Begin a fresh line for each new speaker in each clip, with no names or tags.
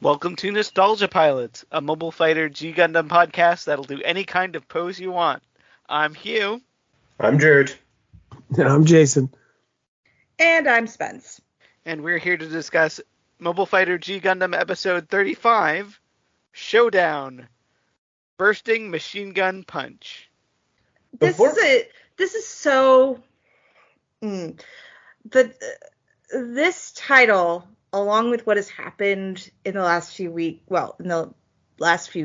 Welcome to Nostalgia Pilots, a mobile fighter G Gundam podcast that'll do any kind of pose you want. I'm Hugh.
I'm Jurd.
And I'm Jason.
And I'm Spence.
And we're here to discuss Mobile Fighter G Gundam episode 35, Showdown, Bursting Machine Gun Punch.
This is so... This title, along with what has happened in the last few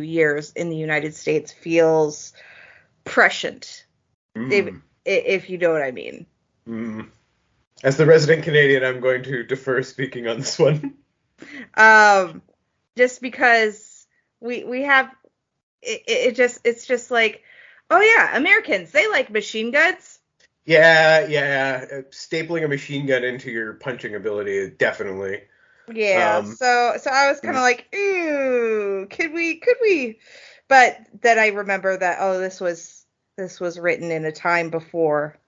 years in the United States, feels prescient, if you know what I mean.
As the resident Canadian, I'm going to defer speaking on this one.
Just because we have it's just like, oh yeah, Americans, they like machine guns.
Yeah. Stapling a machine gun into your punching ability, definitely.
Yeah. So I was kind of like, ew, could we? But then I remember that this was written in a time before.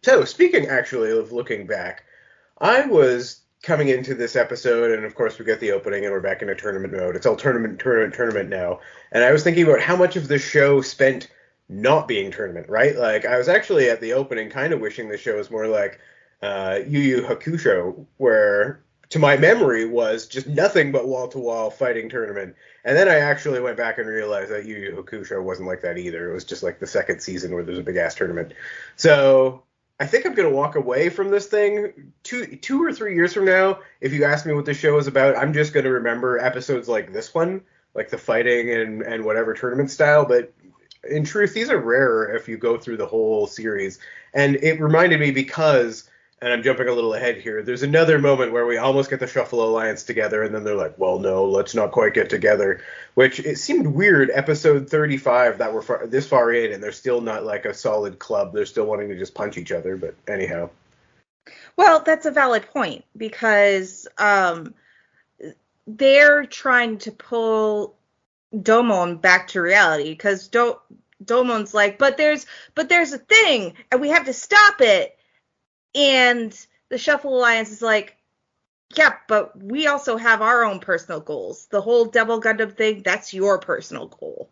So speaking actually of looking back, I was coming into this episode, and of course we get the opening, and we're back in a tournament mode. It's all tournament now, and I was thinking about how much of the show spent not being tournament, right? Like, I was actually at the opening kind of wishing the show was more like Yu Yu Hakusho, where, to my memory, was just nothing but wall-to-wall fighting tournament. And then I actually went back and realized that Yu Yu Hakusho wasn't like that either. It was just like the second season where there's a big-ass tournament. So I think I'm going to walk away from this thing. Two or 3 years from now, if you ask me what the show is about, I'm just going to remember episodes like this one, like the fighting and whatever tournament style. But in truth, these are rarer if you go through the whole series. And it reminded me because, and I'm jumping a little ahead here, there's another moment where we almost get the Shuffle Alliance together, and then they're like, well, no, let's not quite get together. Which, it seemed weird, episode 35, that we're this far in, and they're still not like a solid club. They're still wanting to just punch each other, but anyhow.
Well, that's a valid point, because they're trying to pull Domon back to reality, because Domon's like, but there's a thing, and we have to stop it. And the Shuffle Alliance is like, yeah, but we also have our own personal goals. The whole Double Gundam thing, that's your personal goal.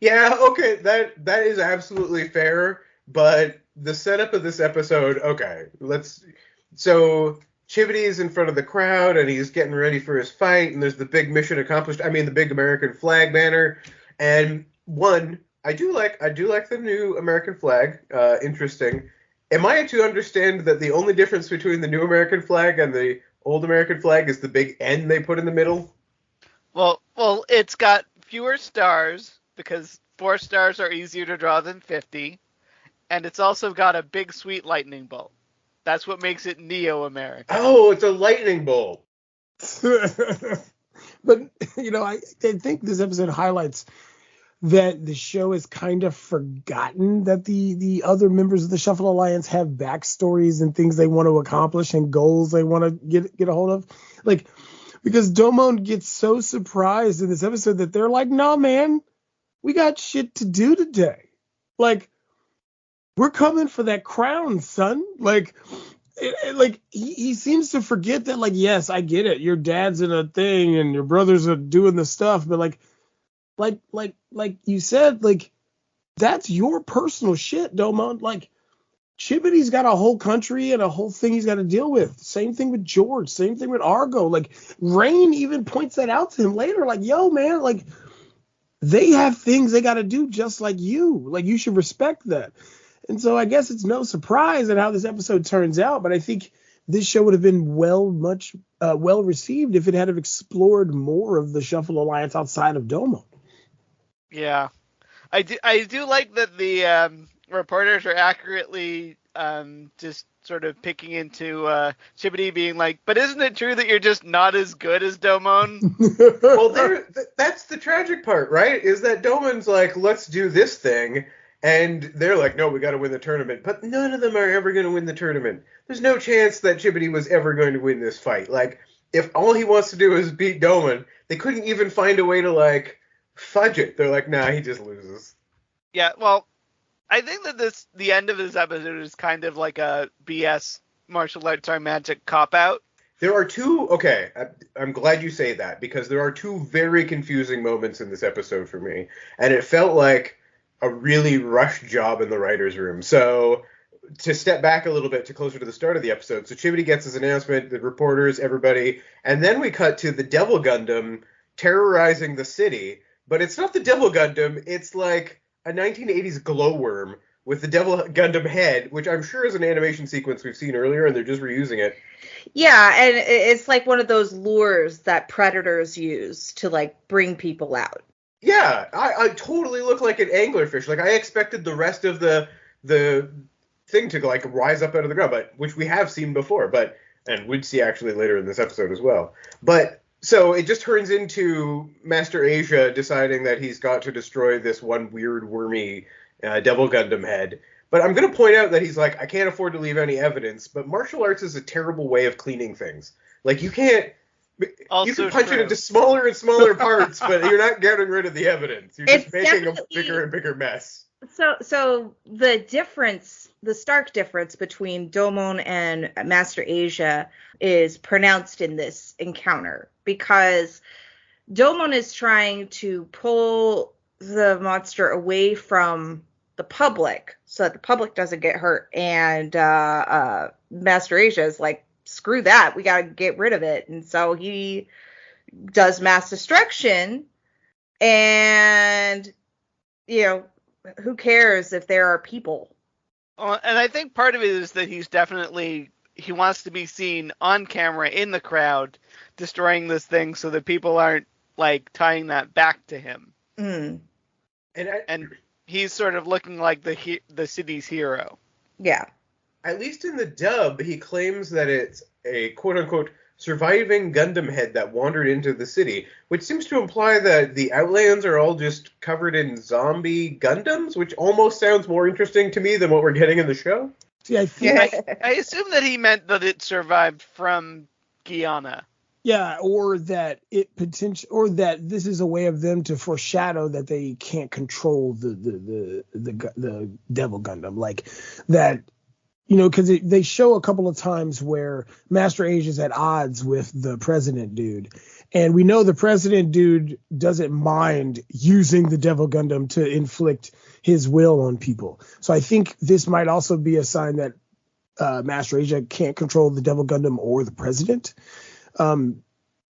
Yeah, okay, that is absolutely fair, but the setup of this episode, okay, so Chibodee is in front of the crowd, and he's getting ready for his fight, and there's the big mission accomplished, the big American flag banner, and I do like the new American flag, interesting. Am I to understand that the only difference between the new American flag and the old American flag is the big N they put in the middle?
Well, it's got fewer stars, because 4 stars are easier to draw than 50, and it's also got a big sweet lightning bolt. That's what makes it Neo-American.
Oh, it's a lightning bolt.
But, I think this episode highlights that the show has kind of forgotten that the other members of the Shuffle Alliance have backstories and things they want to accomplish and goals they want to get a hold of. Like, because Domon gets so surprised in this episode that they're like, nah, man, we got shit to do today. Like, we're coming for that crown, son. Like he seems to forget that, like, yes, I get it. Your dad's in a thing and your brothers are doing the stuff, but like you said, like, that's your personal shit, Domon. Like, Chibodee's got a whole country and a whole thing he's got to deal with. Same thing with George. Same thing with Argo. Like, Rain even points that out to him later. Like, yo, man, like, they have things they got to do just like you. Like, you should respect that. And so I guess it's no surprise at how this episode turns out, but I think this show would have been well received if it had explored more of the Shuffle Alliance outside of Domon.
Yeah. I do like that the reporters are accurately just sort of picking into Chibodee being like, but isn't it true that you're just not as good as Domon?
Well, that's the tragic part, right? Is that Domon's like, let's do this thing, and they're like, no, we got to win the tournament. But none of them are ever going to win the tournament. There's no chance that Chibodee was ever going to win this fight. Like, if all he wants to do is beat Domon, they couldn't even find a way to, like, fudge it. They're like, nah, he just loses.
Yeah, well, I think that the end of this episode is kind of like a BS martial arts are magic cop-out.
There are two. Okay, I'm glad you say that because there are two very confusing moments in this episode for me, and it felt like a really rushed job in the writers' room. So to step back a little bit to closer to the start of the episode, so Chibodee gets his announcement, the reporters, everybody, and then we cut to the Devil Gundam terrorizing the city. But it's not the Devil Gundam; it's like a 1980s glowworm with the Devil Gundam head, which I'm sure is an animation sequence we've seen earlier, and they're just reusing it.
Yeah, and it's like one of those lures that predators use to like bring people out.
Yeah, I totally look like an anglerfish. Like I expected the rest of the thing to like rise up out of the ground, but which we have seen before, but and we'd see actually later in this episode as well. But so it just turns into Master Asia deciding that he's got to destroy this one weird wormy Devil Gundam head. But I'm going to point out that he's like, I can't afford to leave any evidence, but martial arts is a terrible way of cleaning things. Like you can't.
Also
you can punch
true.
it into smaller and smaller parts, but you're not getting rid of the evidence. You're just
It's
making a
definitely-
bigger and bigger mess.
So the stark difference between Domon and Master Asia is pronounced in this encounter because Domon is trying to pull the monster away from the public so that the public doesn't get hurt, and Master Asia is like, screw that, we gotta get rid of it. And so he does mass destruction, and who cares if there are people?
And I think part of it is that he wants to be seen on camera in the crowd destroying this thing so that people aren't like tying that back to him.
Mm.
And he's sort of looking like the city's hero.
Yeah.
At least in the dub, he claims that it's a quote-unquote surviving Gundam head that wandered into the city, which seems to imply that the Outlands are all just covered in zombie Gundams, which almost sounds more interesting to me than what we're getting in the show.
See, I think,
I assume that he meant that it survived from Guyana.
yeah, or that this is a way of them to foreshadow that they can't control the Devil Gundam, like that. Because they show a couple of times where Master Asia's at odds with the president dude. And we know the president dude doesn't mind using the Devil Gundam to inflict his will on people. So I think this might also be a sign that Master Asia can't control the Devil Gundam or the president,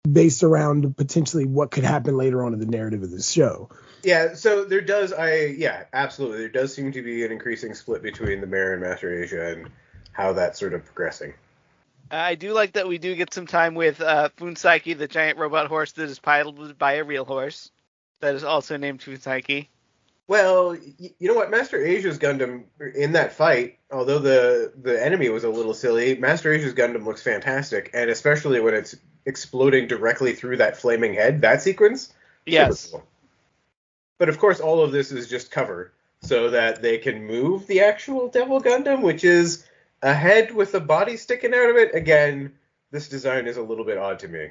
based around potentially what could happen later on in the narrative of this show.
Yeah, so absolutely. There does seem to be an increasing split between the Mayor and Master Asia and how that's sort of progressing.
I do like that we do get some time with Funsaiki, the giant robot horse that is piloted by a real horse that is also named Funsaiki.
Well, you know what? Master Asia's Gundam, in that fight, although the enemy was a little silly, Master Asia's Gundam looks fantastic, and especially when it's exploding directly through that flaming head, that sequence.
Yes.
Super cool. But of course, all of this is just cover so that they can move the actual Devil Gundam, which is a head with a body sticking out of it. Again, this design is a little bit odd to me.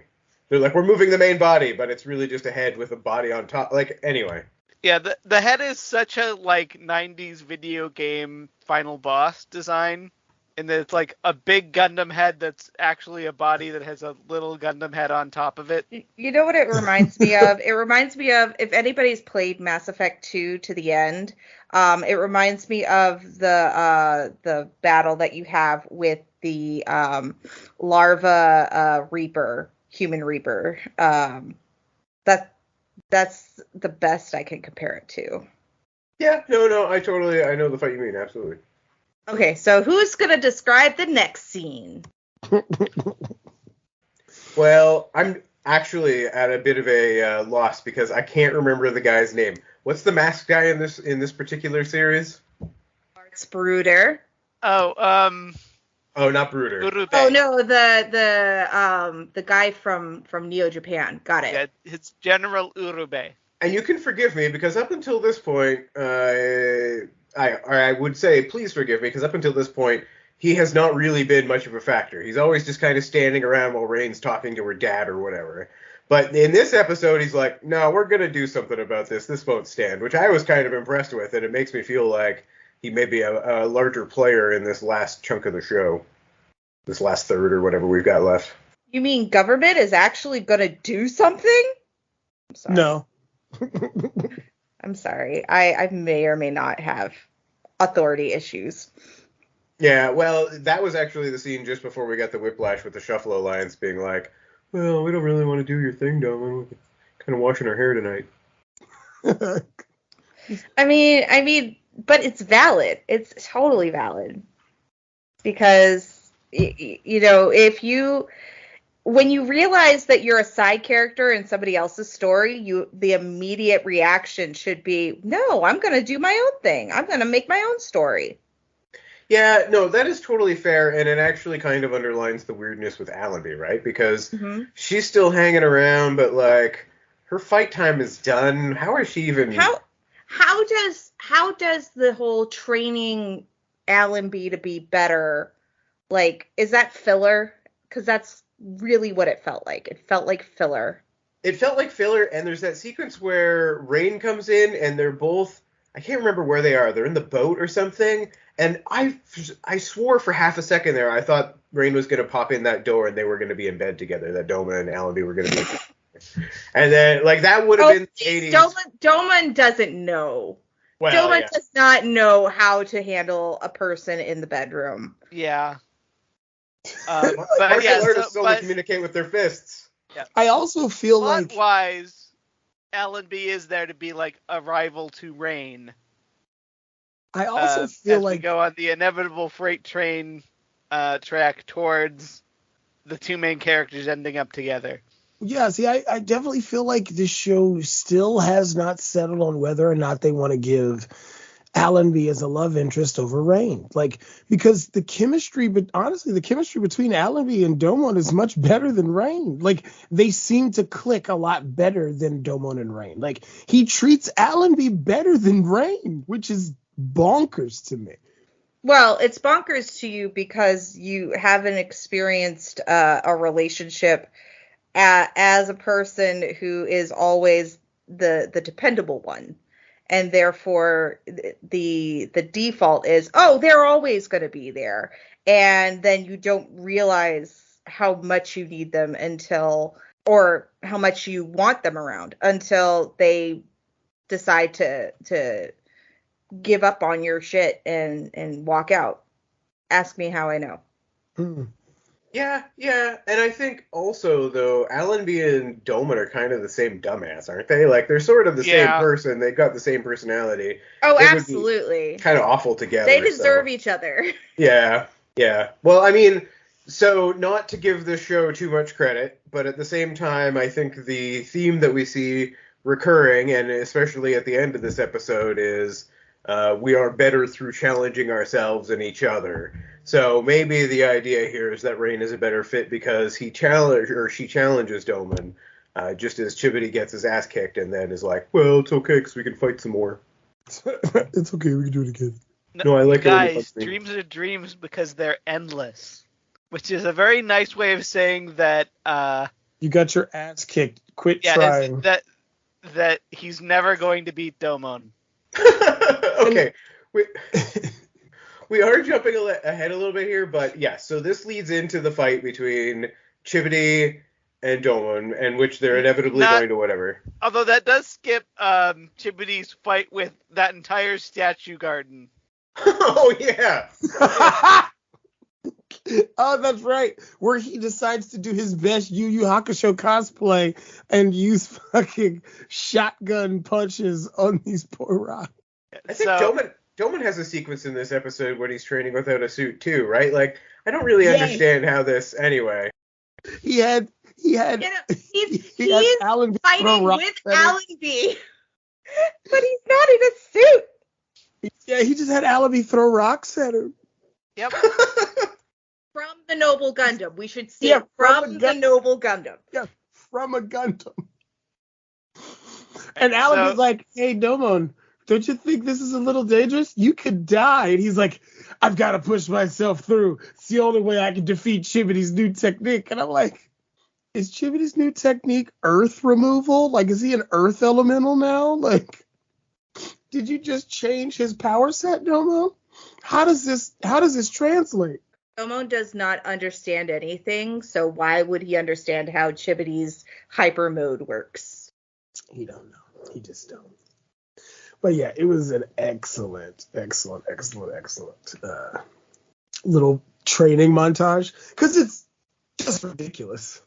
They're like, we're moving the main body, but it's really just a head with a body on top. Like, anyway.
Yeah, the head is such a, like, 90s video game final boss design. And that it's like a big Gundam head that's actually a body that has a little Gundam head on top of it.
You know what it reminds me of? It reminds me of, if anybody's played Mass Effect 2 to the end, it reminds me of the battle that you have with the larva Reaper, human Reaper. That's the best I can compare it to.
Yeah, no, I know the fight you mean, absolutely.
Okay, so who's going to describe the next scene?
Well, I'm actually at a bit of a loss because I can't remember the guy's name. What's the masked guy in this particular series?
It's Brooder.
Oh,
not Brooder.
Urube.
Oh no, the guy from Neo Japan. Got it.
Yeah, it's General Urube.
And you can forgive me because up until this point, I would say please forgive me because up until this point, he has not really been much of a factor. He's always just kind of standing around while Rain's talking to her dad or whatever. But in this episode, he's like, no, we're going to do something about this. This won't stand, which I was kind of impressed with, and it makes me feel like he may be a larger player in this last chunk of the show, this last third or whatever we've got left.
You mean government is actually going to do something? I'm sorry.
No.
I'm sorry. I may or may not have authority issues.
Yeah, well, that was actually the scene just before we got the whiplash with the Shuffle Alliance being like, well, we don't really want to do your thing, Domon. We're kind of washing our hair tonight.
I mean, but it's valid. It's totally valid. Because, when you realize that you're a side character in somebody else's story, the immediate reaction should be, no, I'm going to do my own thing. I'm going to make my own story.
Yeah, no, that is totally fair, and it actually kind of underlines the weirdness with Allenby, right? Because she's still hanging around, but, like, her fight time is done. How is she even...
How does the whole training Allenby to be better, like, is that filler? Because that's really what it felt like. It felt like filler.
It felt like filler, and there's that sequence where Rain comes in, and they're both... I can't remember where they are. They're in the boat or something, and I swore for half a second there, I thought Rain was going to pop in that door and they were going to be in bed together, that Domon and Allenby were going to be and then, like, that would have been the 80s.
Domon doesn't know. Well, Domon does not know how to handle a person in the bedroom.
Yeah.
Martial artists only communicate with their fists.
Yeah.
I also feel
Plot-wise, Allenby is there to be like a rival to Rain.
I also feel
as
like
we go on the inevitable freight train track towards the two main characters ending up together.
Yeah, see, I definitely feel like this show still has not settled on whether or not they want to give Allenby as a love interest over Rain. Like, because the chemistry, but honestly, the chemistry between Allenby and Domon is much better than Rain. Like, they seem to click a lot better than Domon and Rain. Like, he treats Allenby better than Rain, which is bonkers to me.
Well, it's bonkers to you because you haven't experienced a relationship as a person who is always the dependable one. And therefore, the default is, oh, they're always going to be there. And then you don't realize how much you need them or how much you want them around until they decide to give up on your shit and walk out. Ask me how I know.
Yeah, and I think also, though, Allenby and Domon are kind of the same dumbass, aren't they? Like, they're sort of the same person. They've got the same personality.
Oh, they absolutely.
Kind of awful together.
They deserve each other.
Yeah. Well, I mean, so not to give this show too much credit, but at the same time, I think the theme that we see recurring, and especially at the end of this episode, is we are better through challenging ourselves and each other. So maybe the idea here is that Rain is a better fit because she challenges Domon, just as Chibodee gets his ass kicked and then is like, well, it's okay because we can fight some more.
It's okay, we can do it again.
No, I like
guys, dreams are dreams because they're endless, which is a very nice way of saying that
you got your ass kicked. Quit trying.
That he's never going to beat Domon.
Okay. We are jumping ahead a little bit here, but yeah, so this leads into the fight between Chibodee and Domon, and which they're inevitably going to whatever.
Although that does skip Chibodee's fight with that entire statue garden.
Oh, yeah.
Oh, that's right. Where he decides to do his best Yu Yu Hakusho cosplay and use fucking shotgun punches on these poor rocks.
I think Domon has a sequence in this episode when he's training without a suit too, right? Like, I don't really understand how this. Anyway,
he is
Allenby
fighting with Allenby, but he's not in a suit.
Yeah, he just had Allenby throw rocks at him.
Yep.
From the Noble Gundam, we should see it from the Noble Gundam.
Yeah, from a Gundam. And Allenby's like, "Hey, Domon, don't you think this is a little dangerous? You could die." And he's like, "I've got to push myself through. It's the only way I can defeat Chibodee's new technique." And I'm like, is Chibodee's new technique earth removal? Like, is he an earth elemental now? Like, did you just change his power set, Domon? How does this translate?
Domon does not understand anything, so why would he understand how Chibodee's hyper mode works?
He don't know. He just don't. But yeah, it was an excellent little training montage because it's just ridiculous.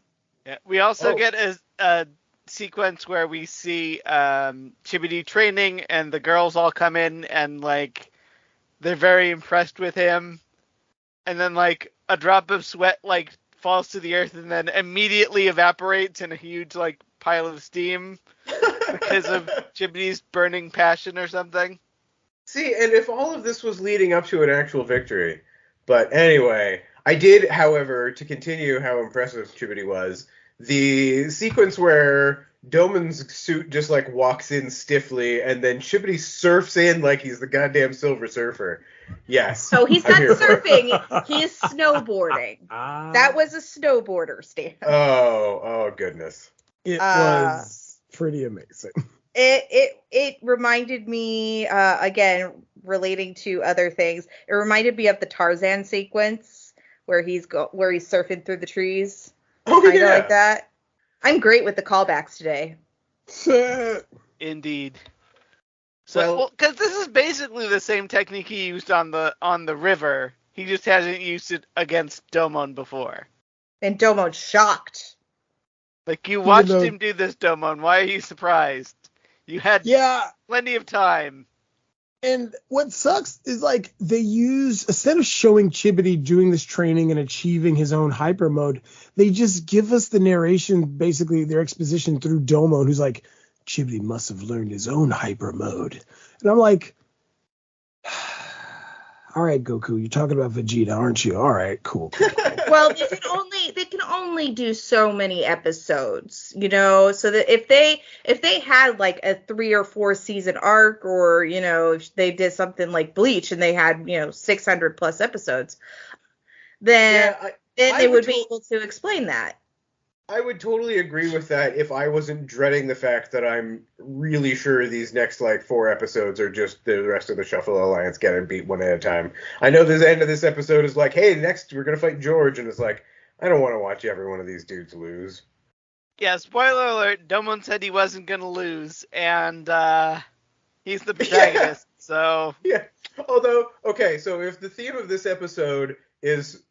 Yeah, we also get a sequence where we see Chibodee training, and the girls all come in and like they're very impressed with him, and then like a drop of sweat like falls to the earth and then immediately evaporates in a huge like pile of steam because of Chibodee's burning passion or something.
See, and if all of this was leading up to an actual victory, but anyway, I did, however, to continue how impressive Chibodee was, the sequence where Domon's suit just like walks in stiffly and then Chibodee surfs in like he's the goddamn Silver Surfer. Yes.
So he's not surfing, he is snowboarding. That was a snowboarder stand.
Oh goodness.
It was pretty amazing.
It reminded me, again, relating to other things, it reminded me of the Tarzan sequence where he's surfing through the trees.
Oh,
kind of
yeah.
like that. I'm great with the callbacks today.
Indeed. So, because this is basically the same technique he used on the river. He just hasn't used it against Domon before.
And Domon's shocked.
Like, you watched him do this, Domon. Why are you surprised? You had plenty of time.
And what sucks is, like, they use, instead of showing Chibodee doing this training and achieving his own hyper mode, they just give us the narration, basically their exposition through Domon, who's like, Chibodee must have learned his own hyper mode. And I'm like, all right, Goku, you're talking about Vegeta, aren't you? All right, cool.
Well, they can only do so many episodes, you know, so that if they had like a 3 or 4 season arc, or, you know, if they did something like Bleach and they had, you know, 600 plus episodes, then they would be able to explain that.
I would totally agree with that if I wasn't dreading the fact that I'm really sure these next, like, 4 episodes are just the rest of the Shuffle Alliance getting beat one at a time. I know the end of this episode is like, hey, next we're going to fight George, and it's like, I don't want to watch every one of these dudes lose.
Yeah, spoiler alert, Domon said he wasn't going to lose, and he's the protagonist, so...
Yeah, although, okay, so if the theme of this episode is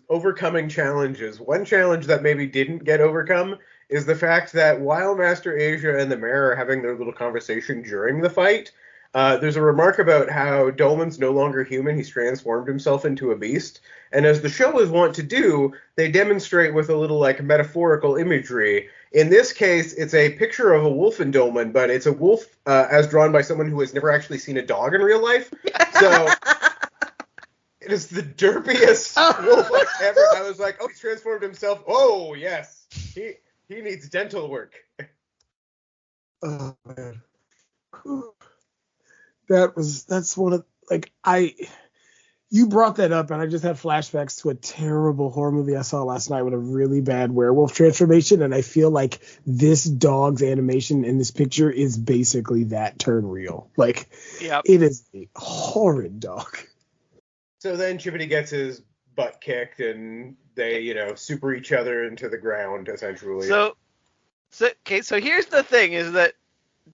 overcoming challenges, one challenge that maybe didn't get overcome is the fact that while Master Asia and the Mayor are having their little conversation during the fight, there's a remark about how Domon's no longer human, he's transformed himself into a beast, and as the show is wont to do, they demonstrate with a little, like, metaphorical imagery. In this case, it's a picture of a wolf in Domon, but it's a wolf as drawn by someone who has never actually seen a dog in real life, so... It is the derpiest wolf I've ever. I was like, oh, he's transformed himself. Oh, yes. He needs dental work.
Oh, man. That's one of, like, you brought that up, and I just had flashbacks to a terrible horror movie I saw last night with a really bad werewolf transformation, and I feel like this dog's animation in this picture is basically that turned real. Like, It is a horrid dog.
So then Chibodee gets his butt kicked, and they, you know, super each other into the ground, essentially.
So here's the thing, is that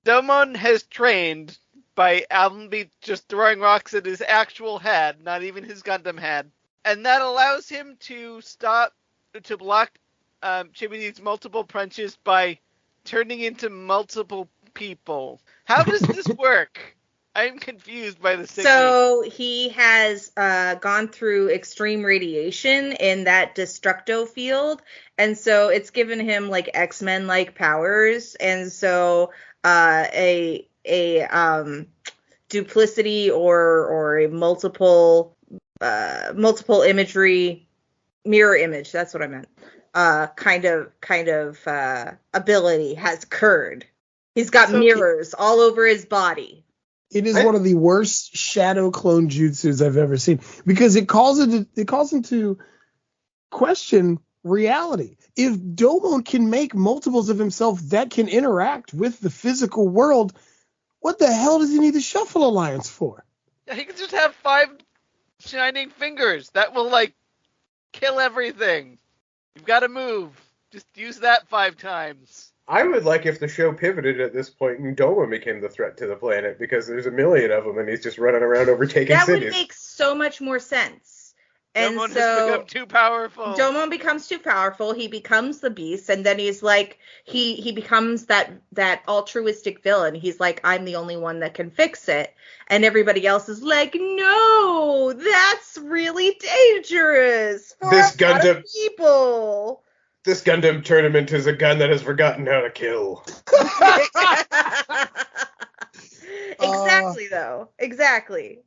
Domon has trained by Allenby just throwing rocks at his actual head, not even his Gundam head. And that allows him to block Chibodee's multiple punches by turning into multiple people. How does this work? I'm confused by the technique.
So he has gone through extreme radiation in that destructo field, and so it's given him like X-Men like powers, and so a duplicity or a multiple imagery mirror image. That's what I meant. Kind of ability has occurred. He's got mirrors all over his body.
It is one of the worst shadow clone jutsus I've ever seen, because it calls into question reality. If Domon can make multiples of himself that can interact with the physical world, what the hell does he need the Shuffle Alliance for?
He can just have 5 shining fingers. That will, like, kill everything. You've got to move. Just use that 5 times.
I would like if the show pivoted at this point and Domon became the threat to the planet, because there's a million of them and he's just running around overtaking
That
cities.
would make so much more sense. And
Domon
so
has become too powerful.
Domon becomes too powerful. He becomes the beast, and then he's like, he becomes that altruistic villain. He's like, I'm the only one that can fix it, and everybody else is like, no, that's really dangerous for
This
a lot
Gundam-
of people.
This Gundam tournament is a gun that has forgotten how to kill.
Exactly, though. Exactly.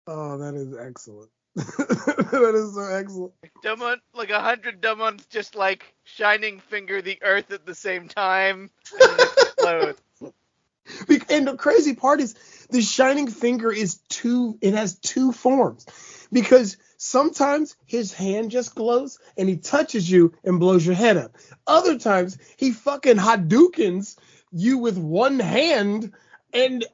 Oh, that is excellent. That is so excellent.
Domon, like 100 Domons just like shining finger the earth at the same time and then explodes.
And the crazy part is the shining finger has two forms, because sometimes his hand just glows and he touches you and blows your head up. Other times he fucking Hadoukens you with one hand, and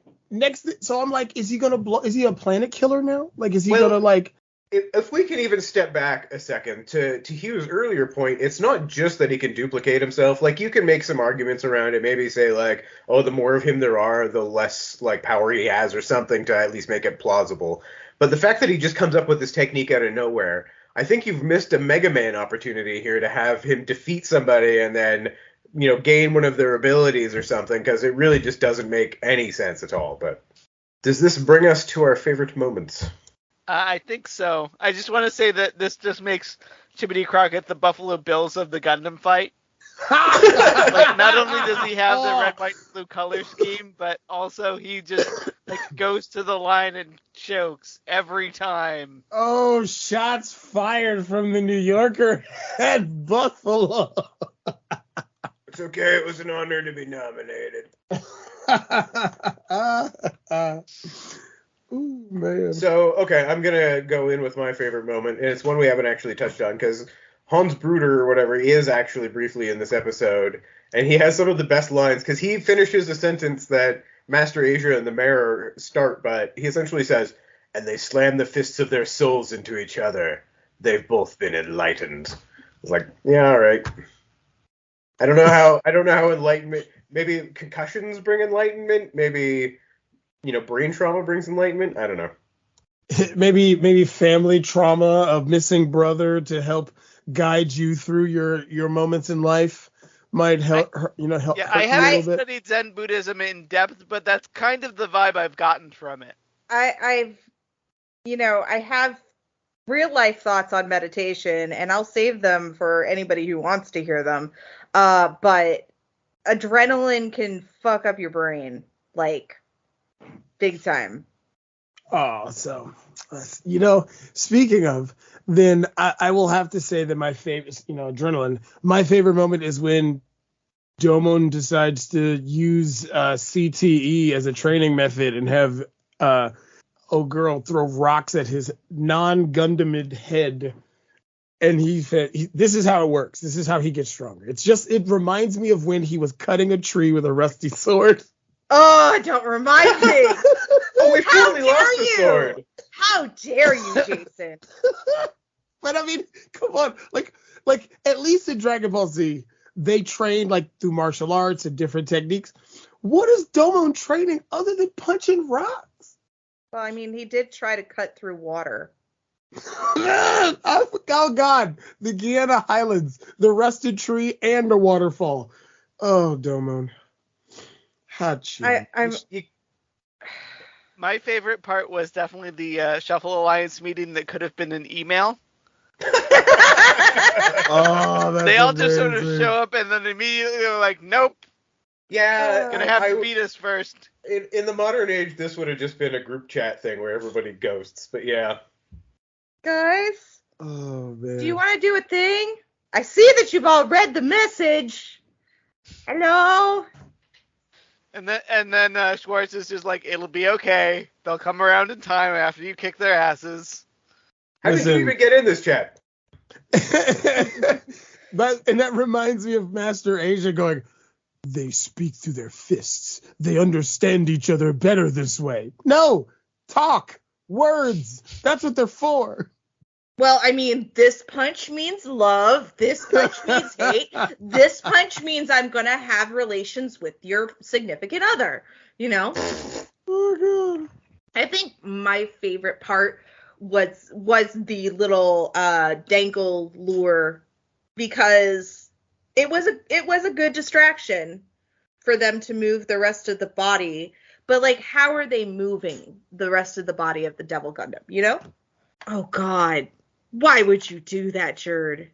so I'm like, is he gonna blow? Is he a planet killer now? Like, is he gonna like?
If we can even step back a second to Hugh's earlier point, it's not just that he can duplicate himself. Like, you can make some arguments around it, maybe say like, oh, the more of him there are, the less like power he has or something, to at least make it plausible. But the fact that he just comes up with this technique out of nowhere, I think you've missed a Mega Man opportunity here to have him defeat somebody and then, you know, gain one of their abilities or something, because it really just doesn't make any sense at all. But does this bring us to our favorite moments?
I think so. I just want to say that this just makes Chibodee Crockett the Buffalo Bills of the Gundam fight. Like, not only does he have the red, white, blue color scheme, but also he just like goes to the line and chokes every time.
Oh, shots fired from the New Yorker at Buffalo.
It's okay, it was an honor to be nominated.
Ooh, man.
So, okay, I'm going to go in with my favorite moment, and it's one we haven't actually touched on, because Hans Bruder, or whatever, is actually briefly in this episode, and he has some of the best lines, because he finishes a sentence that Master Asia and the Mayor start, but he essentially says, and they slam the fists of their souls into each other. They've both been enlightened. It's like, yeah, all right. I don't know how enlightenment, maybe concussions bring enlightenment, maybe, you know, brain trauma brings enlightenment. I don't know.
Maybe family trauma of missing brother to help guide you through your moments in life might help. Help.
Yeah, I haven't studied Zen Buddhism in depth, but that's kind of the vibe I've gotten from it.
I have real life thoughts on meditation, and I'll save them for anybody who wants to hear them. But adrenaline can fuck up your brain, like, big time.
Oh, so, speaking of, then I will have to say that my favorite, adrenaline, my favorite moment is when Domon decides to use CTE as a training method and have girl throw rocks at his non-Gundamid head. And he said, this is how it works. This is how he gets stronger. It reminds me of when he was cutting a tree with a rusty sword.
Oh, don't remind me.
Oh, we finally lost the sword.
How dare you, Jason?
But I mean, come on. Like at least in Dragon Ball Z, they train like through martial arts and different techniques. What is Domon training other than punching rocks?
Well, I mean, he did try to cut through water.
Oh God, the Guyana Highlands, the rusted tree, and the waterfall. Oh, Domon. Hot shit.
My favorite part was definitely the Shuffle Alliance meeting that could have been an email.
Oh, that's
they all
amazing.
just sort of show up and then immediately are like, nope.
Yeah,
gonna have to beat us first.
In the modern age, this would have just been a group chat thing where everybody ghosts. But yeah.
Guys,
oh man,
do you want to do a thing? I see that you've all read the message. Hello.
And then Schwartz is just like, it'll be okay. They'll come around in time after you kick their asses.
How did you even get in this chat?
And that reminds me of Master Asia going, they speak through their fists. They understand each other better this way. No, talk, words. That's what they're for.
Well, I mean, this punch means love. This punch means hate. This punch means I'm going to have relations with your significant other, you know?
Oh, God.
I think my favorite part was the little dangle lure, because it was a good distraction for them to move the rest of the body. But, like, how are they moving the rest of the body of the Devil Gundam, you know? Oh, God. Why would you do that, Jurd?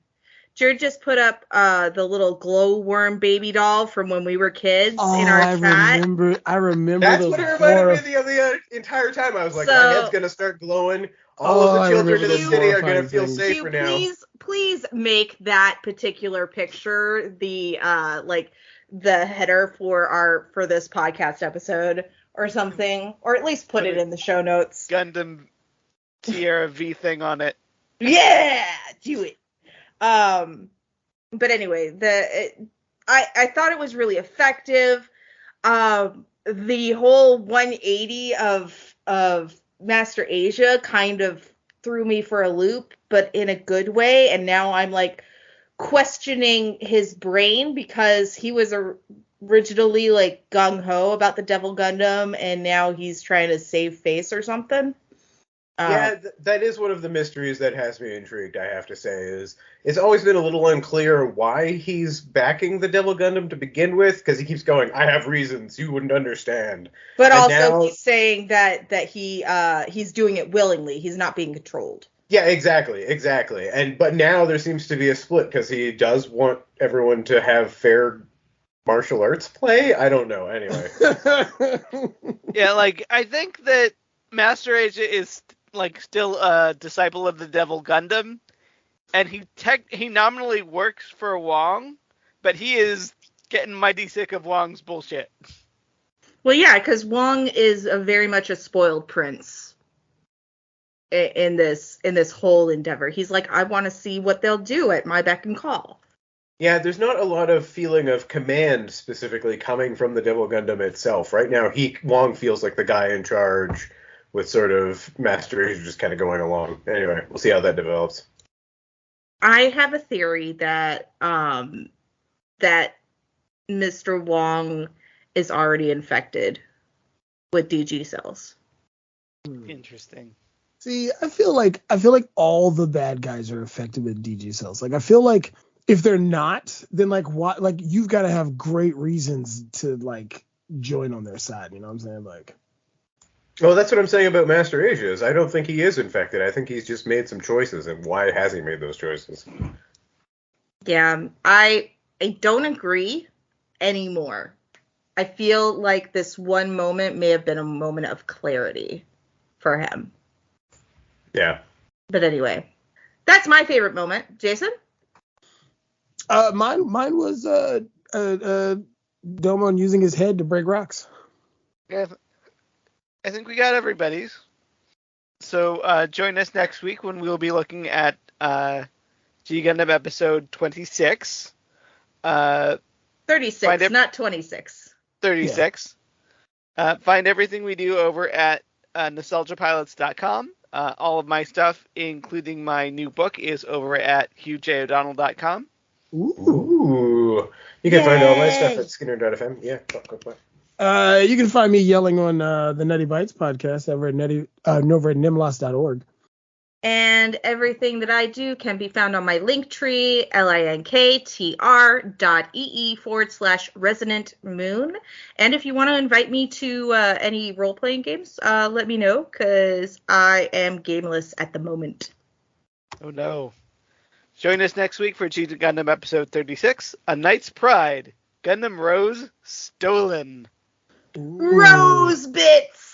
Jurd just put up the little glowworm baby doll from when we were kids in our chat.
I remember.
That's what it reminded me of the entire time. I was like, my head's gonna start glowing. All of the children in the city are gonna feel safer now.
Please make that particular picture the the header for this podcast episode or something, or at least put it in the show notes.
Gundam Tierra V thing on it.
Yeah, do it. But anyway, I thought it was really effective. The whole 180 of Master Asia kind of threw me for a loop, but in a good way. And now I'm like questioning his brain, because he was originally like gung-ho about the Devil Gundam, and now he's trying to save face or something.
Yeah, that is one of the mysteries that has me intrigued, I have to say. Is it's always been a little unclear why he's backing the Devil Gundam to begin with, because he keeps going, I have reasons you wouldn't understand.
But and also now, he's saying that he's doing it willingly. He's not being controlled.
Yeah, exactly. But now there seems to be a split, because he does want everyone to have fair martial arts play? I don't know, anyway.
Yeah, like, I think that Master Asia is like still a disciple of the Devil Gundam, and he nominally works for Wong, but he is getting mighty sick of Wong's bullshit.
Well, yeah, because Wong is very much a spoiled prince in this whole endeavor. He's like, I want to see what they'll do at my beck and call.
Yeah, there's not a lot of feeling of command specifically coming from the Devil Gundam itself. Right now, Wong feels like the guy in charge, with sort of Master Asia just kind of going along. Anyway, we'll see how that develops.
I have a theory that that Mr. Wong is already infected with DG cells.
Interesting.
See, I feel like all the bad guys are affected with DG cells. Like, I feel like if they're not, then like what? Like, you've got to have great reasons to like join on their side. You know what I'm saying? Like.
Well, that's what I'm saying about Master Asia, is I don't think he is infected. I think he's just made some choices, and why has he made those choices?
Yeah, I don't agree anymore. I feel like this one moment may have been a moment of clarity for him.
Yeah.
But anyway, that's my favorite moment. Jason?
Mine was Domon using his head to break rocks.
Yeah. I think we got everybody's. So join us next week when we'll be looking at G Gundam episode 26.
36, not 26.
36. Yeah. Find everything we do over at nostalgiapilots.com. All of my stuff, including my new book, is over at hughjodonnell.com.
Ooh. You can find all my stuff at skinner.fm. Yeah, go.
You can find me yelling on the Nutty Bites podcast over at nimlos.org.
And everything that I do can be found on my Linktree, linktr.ee/Resonant Moon. And if you want to invite me to any role-playing games, let me know, because I am gameless at the moment.
Oh no. Join us next week for G Gundam episode 36, A Knight's Pride, Gundam Rose Stolen.
Rose bits!